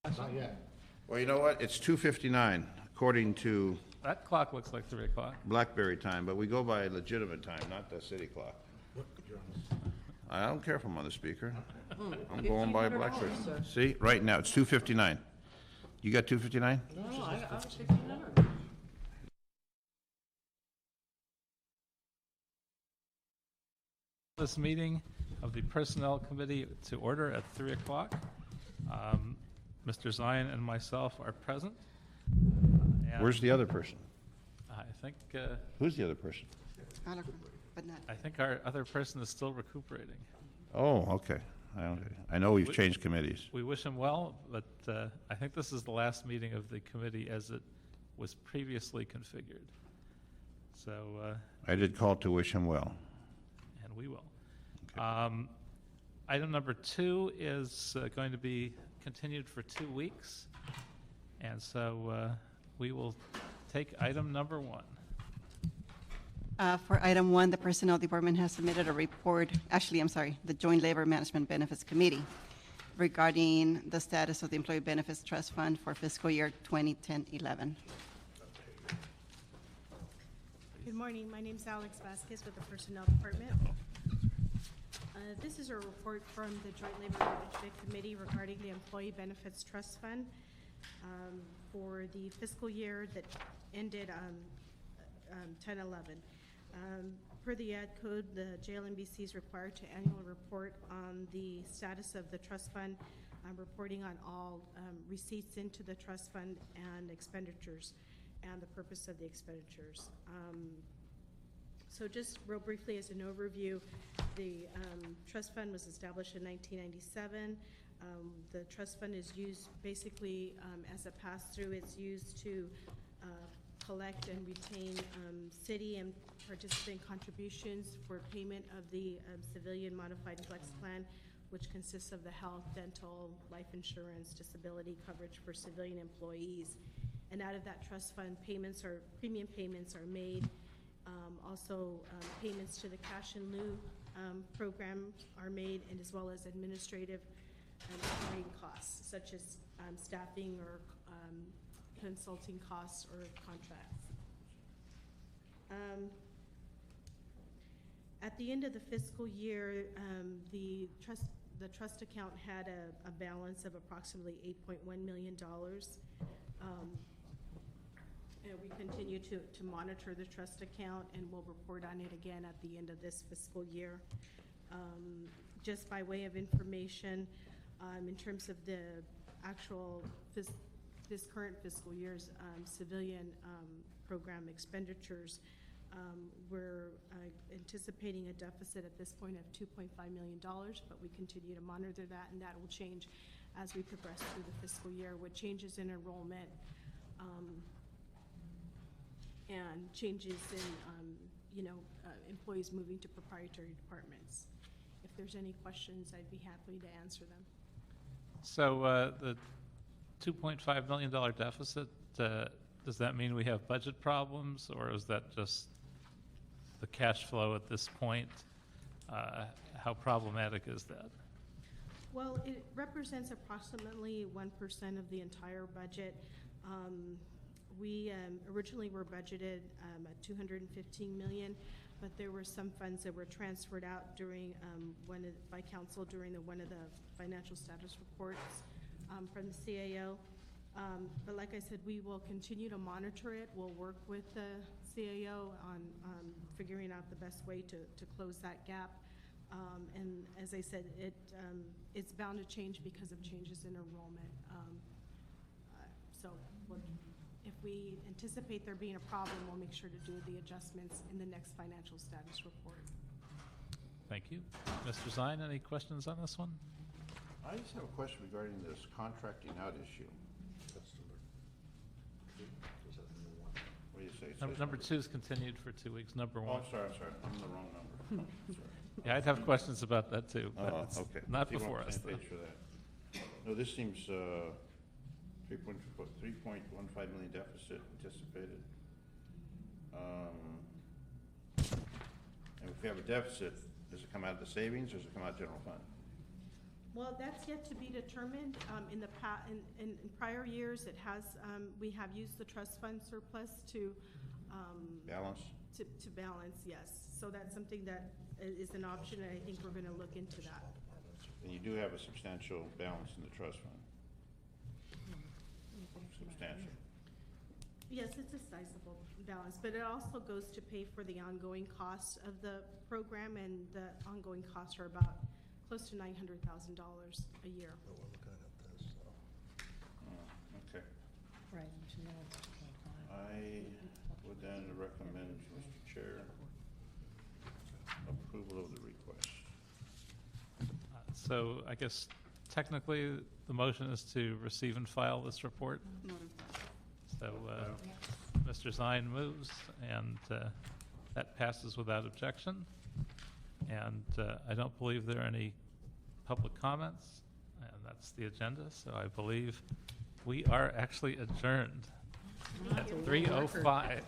Not yet. Well, you know what? It's 2:59, according to That clock looks like 3 o'clock. BlackBerry time, but we go by legitimate time, not the city clock. I don't care if I'm on the speaker. I'm going by BlackBerry. See, right now, it's 2:59. You got 2:59? No, I was 1,500. This meeting of the Personnel Committee to order at 3 o'clock. Mr. Zion and myself are present. And Where's the other person? I think, Who's the other person? I don't know, but not. I think our other person is still recuperating. Oh, okay. I know we've changed committees. We wish him well, but I think this is the last meeting of the committee as it was previously configured. So, I did call to wish him well. and we will. Item number 2 is going to be continued for 2 weeks. And so we will take item number 1. For item 1, the Personnel Department has submitted a report, the Joint Labor Management Benefits Committee regarding the status of the Employee Benefits Trust Fund for fiscal year 2010-11. Good morning. My name is Alex Vasquez with the Personnel Department. This is a report from the Joint Labor Management Committee regarding the Employee Benefits Trust Fund for the fiscal year that ended 10/11. Per the Ad Code, the JLMBC is required to annually report on the status of the trust fund, reporting on all receipts into the trust fund and expenditures and the purpose of the expenditures. So just real briefly as an overview, the trust fund was established in 1997. The trust fund is used basically as a pass-through. It's used to collect and retain city and participant contributions for payment of the civilian modified flex plan, which consists of the health, dental, life insurance, disability coverage for civilian employees. And out of that trust fund, premium payments are made. Also, payments to the cash in lieu program are made, and as well as administrative and operating costs, such as staffing or consulting costs or contracts. At the end of the fiscal year, the trust account had a balance of approximately $8.1 million. And we continue to monitor the trust account, and we'll report on it again at the end of this fiscal year. Just by way of information, in terms of the actual this current fiscal year's civilian program expenditures, we're anticipating a deficit at this point of $2.5 million, but we continue to monitor that, and that will change as we progress through the fiscal year with changes in enrollment and changes in employees moving to proprietary departments. If there's any questions, I'd be happy to answer them. So the $2.5 million deficit, does that mean we have budget problems, or is that just the cash flow at this point? How problematic is that? Well, it represents approximately 1% of the entire budget. We originally were budgeted at $215 million, but there were some funds that were transferred out during by council during one of the financial status reports from the CAO. But like I said, we will continue to monitor it. We'll work with the CAO on figuring out the best way to close that gap. And as I said, it's bound to change because of changes in enrollment. If we anticipate there being a problem, we'll make sure to do the adjustments in the next financial status report. Thank you. Mr. Zion, any questions on this one? I just have a question regarding this contracting out issue. What do you say? It says Number 2 is continued for 2 weeks. Number 1. Oh, I'm sorry. I'm the wrong number. Sorry. Yeah, I'd have questions about that too, but it's Okay. not See, we're before on the us. same though. page for that. No, this seems 3.15 million deficit anticipated. And if we have a deficit, does it come out of the savings or does it come out of general fund? Well, that's yet to be determined. In the in prior years, it has, we have used the trust fund surplus to, Balance? to balance, yes. So that's something that is an option, and I think we're gonna look into that. And you do have a substantial balance in the trust fund? Substantial. Yes, it's a sizable balance, but it also goes to pay for the ongoing costs of the program, and the ongoing costs are about close to $900,000 a year. But we're looking at this, so. Okay. Right, which now it's 2.5. I would then recommend, Mr. Chair, approval of the request. So I guess technically, the motion is to receive and file this report. So Mr. Zine moves, and that passes without objection. And I don't believe there are any public comments, and that's the agenda. So I believe we are actually adjourned at 3:05.